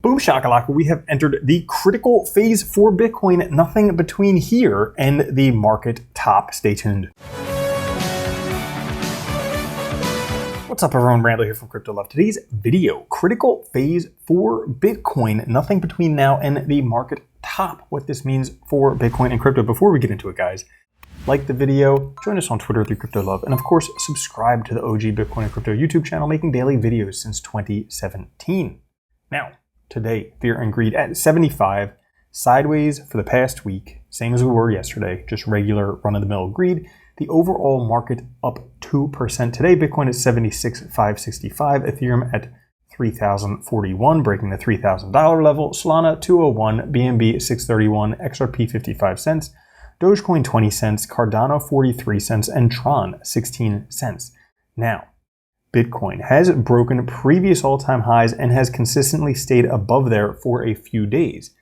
Boom shakalaka, we have entered the critical phase for Bitcoin. Nothing between here and the market top. Stay tuned. What's up everyone, Randall here from Crypto Love. Today's video, critical phase for Bitcoin. Nothing between now and the market top. What this means for Bitcoin and crypto. Before we get into it, guys, like the video, join us on Twitter through Crypto Love, and of course, subscribe to the OG Bitcoin and Crypto YouTube channel, making daily videos since 2017. Now, today, fear and greed at 75, sideways for the past week, same as we were yesterday, just regular run-of-the-mill greed. The overall market up 2% today. Bitcoin at 76,565, Ethereum at 3,041, breaking the $3,000 level. Solana 201, BNB 631, XRP 55 cents, DOGECOIN 20 cents, Cardano 43 cents, and Tron 16 cents. Now, Bitcoin has broken previous all-time highs and has consistently stayed above there for a few days.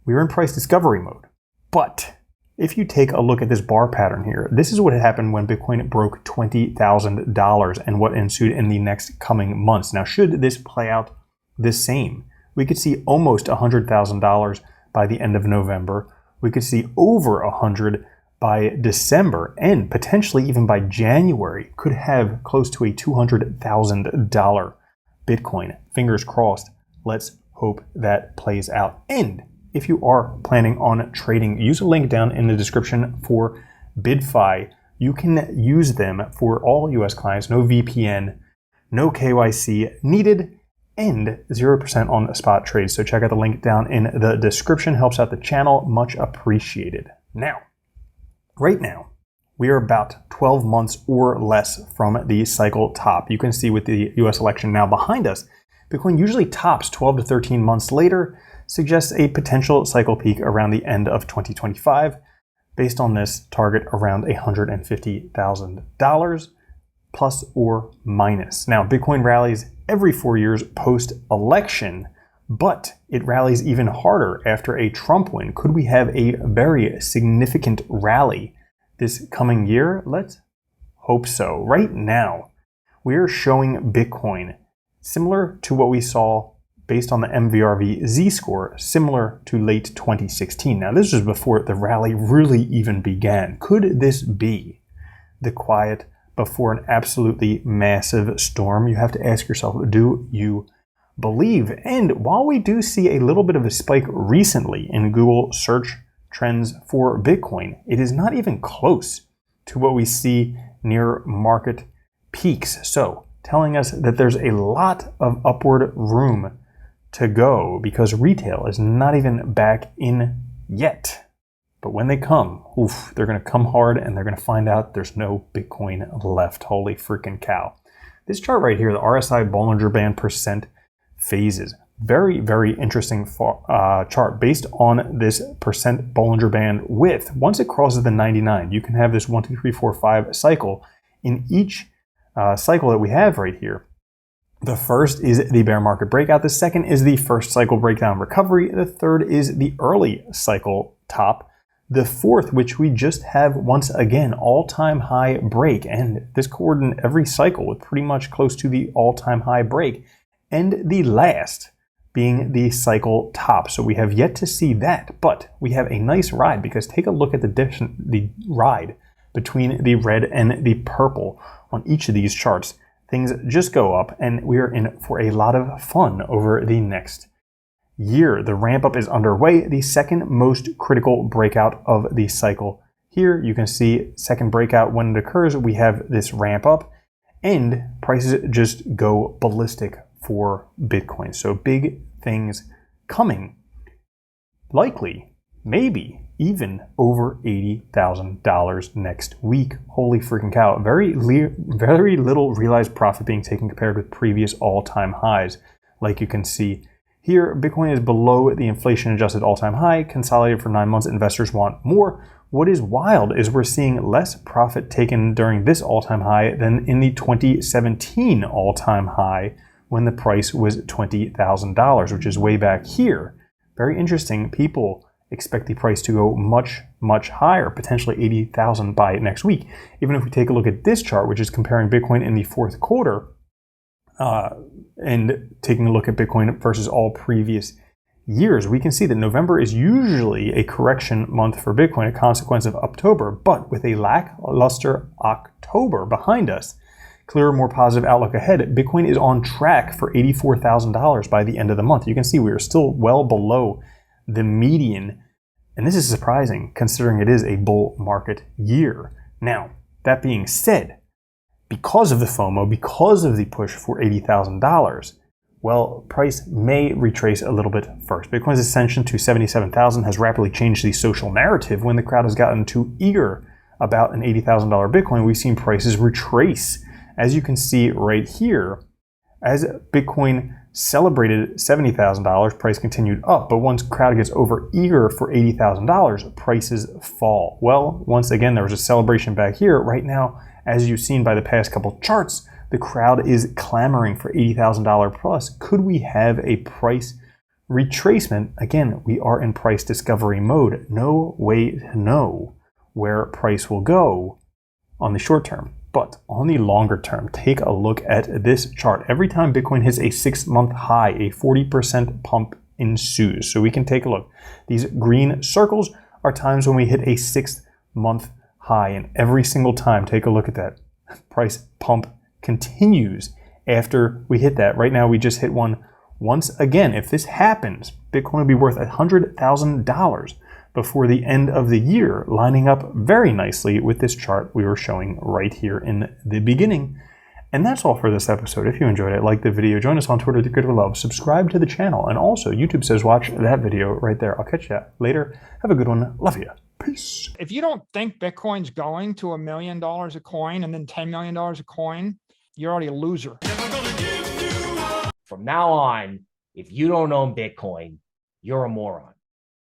We are in price discovery mode, but if you take a look at this bar pattern here, this is what happened when Bitcoin broke $20,000 and what ensued in the next coming months. Now, should this play out the same, we could see almost $100,000 by the end of November. We could see over 100 by December, and potentially even by January could have close to a $200,000 Bitcoin. Fingers crossed. Let's hope that plays out. And if you are planning on trading, use a link down in the description for BidFi. You can use them for all US clients, no VPN, no KYC needed, and 0% on spot trades. So check out the link down in the description. Helps out the channel. Much appreciated. Now, right now, we are about 12 months or less from the cycle top. You can see with the US election now behind us, Bitcoin usually tops 12 to 13 months later, suggests a potential cycle peak around the end of 2025. Based on this, target around $150,000 plus or minus. Now, Bitcoin rallies every 4 years post-election, but it rallies even harder after a Trump win. Could we have a very significant rally this coming year? Let's hope so. Right now, we are showing Bitcoin similar to what we saw based on the MVRV Z-score, similar to late 2016. Now, this was before the rally really even began. Could this be the quiet before an absolutely massive storm? You have to ask yourself, do you believe? And while we do see a little bit of a spike recently in Google search trends for Bitcoin, it is not even close to what we see near market peaks. So, telling us that there's a lot of upward room to go because retail is not even back in yet. But when they come, oof, they're going to come hard and they're going to find out there's no Bitcoin left. Holy freaking cow. This chart right here, the RSI Bollinger Band percent phases. Very, very interesting chart based on this percent Bollinger Band width. Once it crosses the 99, you can have this 1, 2, 3, 4, 5 cycle. In each cycle that we have right here, the first is the bear market breakout. The second is the first cycle breakdown recovery. The third is the early cycle top. The fourth, which we just have once again, all-time high break. And this coordinate every cycle with pretty much close to the all-time high break. And the last being the cycle top. So we have yet to see that, but we have a nice ride because take a look at the ride between the red and the purple on each of these charts. Things just go up and we are in for a lot of fun over the next year. The ramp up is underway. The second most critical breakout of the cycle. Here you can see second breakout when it occurs, we have this ramp up and prices just go ballistic for Bitcoin. So big things coming. Likely, maybe even over $80,000 next week. Holy freaking cow. Very little realized profit being taken compared with previous all-time highs. Like you can see here, Bitcoin is below the inflation-adjusted all-time high, consolidated for 9 months. Investors want more. What is wild is we're seeing less profit taken during this all-time high than in the 2017 all-time high when the price was $20,000, which is way back here. Very interesting. People expect the price to go much, much higher, potentially 80,000 by next week. Even if we take a look at this chart, which is comparing Bitcoin in the fourth quarter, and taking a look at Bitcoin versus all previous years, we can see that November is usually a correction month for Bitcoin, a consequence of October, but with a lackluster October behind us, clearer, more positive outlook ahead, Bitcoin is on track for $84,000 by the end of the month. You can see we are still well below the median, and this is surprising considering it is a bull market year. Now, that being said, because of the FOMO, because of the push for $80,000, well, price may retrace a little bit first. Bitcoin's ascension to 77,000 has rapidly changed the social narrative. When the crowd has gotten too eager about an $80,000 Bitcoin, we've seen prices retrace. As you can see right here, as Bitcoin celebrated $70,000, price continued up. But once the crowd gets over eager for $80,000, prices fall. Well, once again, there was a celebration back here. Right now, as you've seen by the past couple charts, the crowd is clamoring for $80,000 plus. Could we have a price retracement? Again, we are in price discovery mode. No way to know where price will go on the short term. But on the longer term, take a look at this chart. Every time Bitcoin hits a 6-month high, a 40% pump ensues. So we can take a look. These green circles are times when we hit a 6-month high. And every single time, take a look at that. Price pump continues after we hit that. Right now, we just hit one once again. If this happens, Bitcoin will be worth $100,000 before the end of the year, lining up very nicely with this chart we were showing right here in the beginning. And that's all for this episode. If you enjoyed it, like the video, join us on Twitter, The Creator Love, subscribe to the channel, and also YouTube says watch that video right there. I'll catch you later. Have a good one. Love you. Peace. If you don't think Bitcoin's going to $1 million a coin and then $10 million a coin, you're already a loser. From now on, if you don't own Bitcoin, you're a moron.